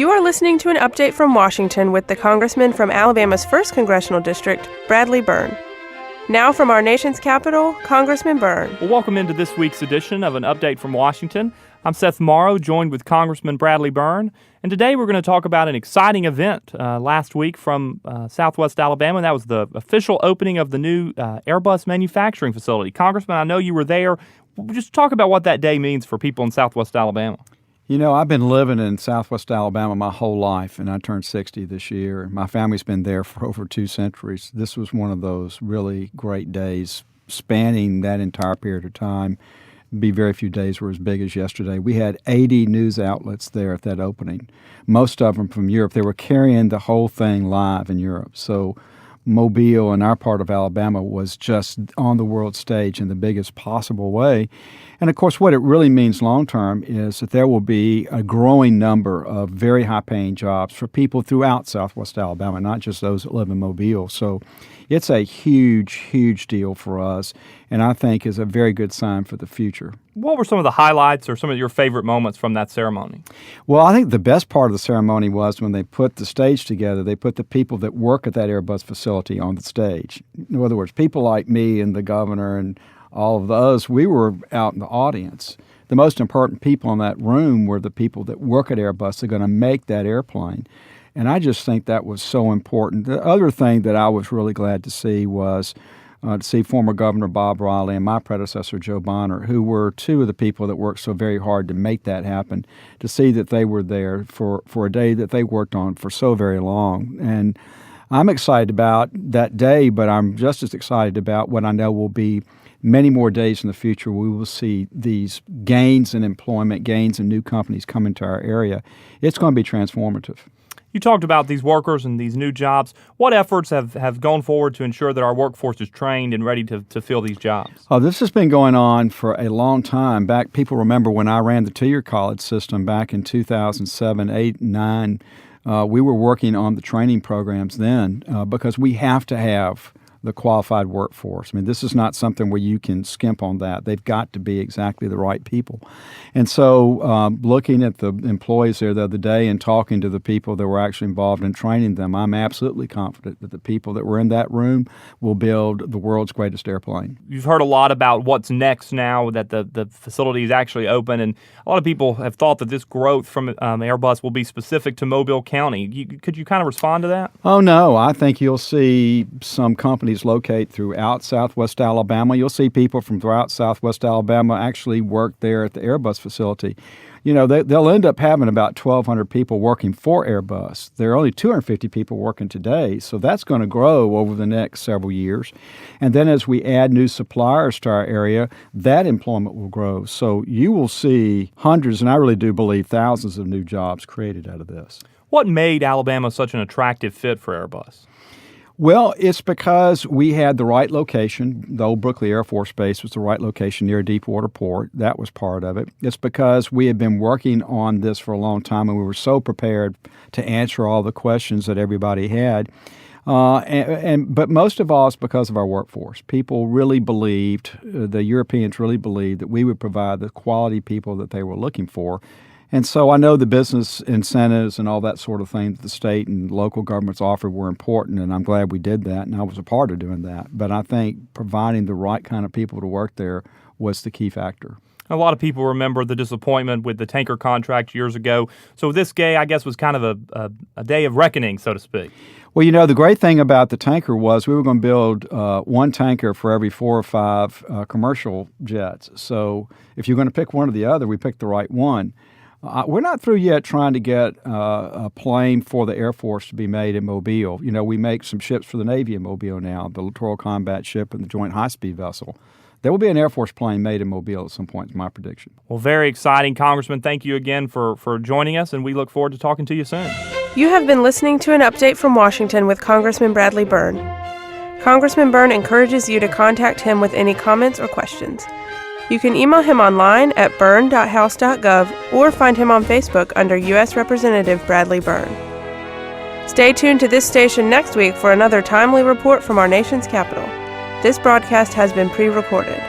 You are listening to an update from Washington with the Congressman from Alabama's 1st Congressional District, Bradley Byrne. Now from our nation's capital, Congressman Byrne. Well, welcome into this week's edition of an update from Washington. I'm Seth Morrow, joined with Congressman Bradley Byrne. And today we're going to talk about an exciting event last week from Southwest Alabama. And that was the official opening of the new Airbus manufacturing facility. Congressman, I know you were there. Just talk about what that day means for people in Southwest Alabama. You know, I've been living in Southwest Alabama my whole life, and I turned 60 this year. My family's been there for over 2 centuries. This was one of those really great days spanning that entire period of time. Be very few days were as big as yesterday. We had 80 news outlets there at that opening, most of them from Europe. They were carrying the whole thing live in Europe. So Mobile and our part of Alabama was just on the world stage in the biggest possible way. And, of course, what it really means long-term is that there will be a growing number of very high-paying jobs for people throughout Southwest Alabama, not just those that live in Mobile. So it's a huge, huge deal for us, and I think is a very good sign for the future. What were some of the highlights or some of your favorite moments from that ceremony? Well, I think the best part of the ceremony was when they put the stage together, they put the people that work at that Airbus facility on the stage. In other words, people like me and the governor and all of those, we were out in the audience. The most important people in that room were the people that work at Airbus that are going to make that airplane. And I just think that was so important. The other thing that I was really glad to see was to see former Governor Bob Riley and my predecessor, Joe Bonner, who were two of the people that worked so very hard to make that happen, to see that they were there for a day that they worked on for so very long. And I'm excited about that day, but I'm just as excited about what I know will be many more days in the future. We will see these gains in employment, gains in new companies come into our area. It's going to be transformative. You talked about these workers and these new jobs. What efforts have gone forward to ensure that our workforce is trained and ready to fill these jobs? Oh, this has been going on for a long time. People remember when I ran the two-year college system back in 2007, 8, 9. We were working on the training programs then because we have to have the qualified workforce. I mean, this is not something where you can skimp on that. They've got to be exactly the right people. And so looking at the employees there the other day and talking to the people that were actually involved in training them, I'm absolutely confident that the people that were in that room will build the world's greatest airplane. You've heard a lot about what's next now that the facility is actually open, and a lot of people have thought that this growth from Airbus will be specific to Mobile County. Could you kind of respond to that? Oh, no. I think you'll see some companies locate throughout Southwest Alabama. You'll see people from throughout Southwest Alabama actually work there at the Airbus facility. You know, they'll end up having about 1,200 people working for Airbus. There are only 250 people working today, so that's going to grow over the next several years. And then as we add new suppliers to our area, that employment will grow. So you will see hundreds, and I really do believe thousands of new jobs created out of this. What made Alabama such an attractive fit for Airbus? Well, it's because we had the right location. The old Brooklyn Air Force Base was the right location near a deepwater port. That was part of it. It's because we had been working on this for a long time, and we were so prepared to answer all the questions that everybody had. But most of all, it's because of our workforce. People really believed, the Europeans really believed, that we would provide the quality people that they were looking for. And so I know the business incentives and all that sort of thing that the state and local governments offered were important, and I'm glad we did that, and I was a part of doing that. But I think providing the right kind of people to work there was the key factor. A lot of people remember the disappointment with the tanker contract years ago. So this day, I guess, was kind of a day of reckoning, so to speak. Well, you know, the great thing about the tanker was we were going to build one tanker for every 4 or 5 commercial jets. So if you're going to pick one or the other, we picked the right one. We're not through yet trying to get a plane for the Air Force to be made in Mobile. You know, we make some ships for the Navy in Mobile now, the Littoral Combat Ship and the Joint High-Speed Vessel. There will be an Air Force plane made in Mobile at some point, is my prediction. Well, very exciting. Congressman, thank you again for joining us, and we look forward to talking to you soon. You have been listening to an update from Washington with Congressman Bradley Byrne. Congressman Byrne encourages you to contact him with any comments or questions. You can email him online at byrne.house.gov or find him on Facebook under U.S. Representative Bradley Byrne. Stay tuned to this station next week for another timely report from our nation's capital. This broadcast has been pre-recorded.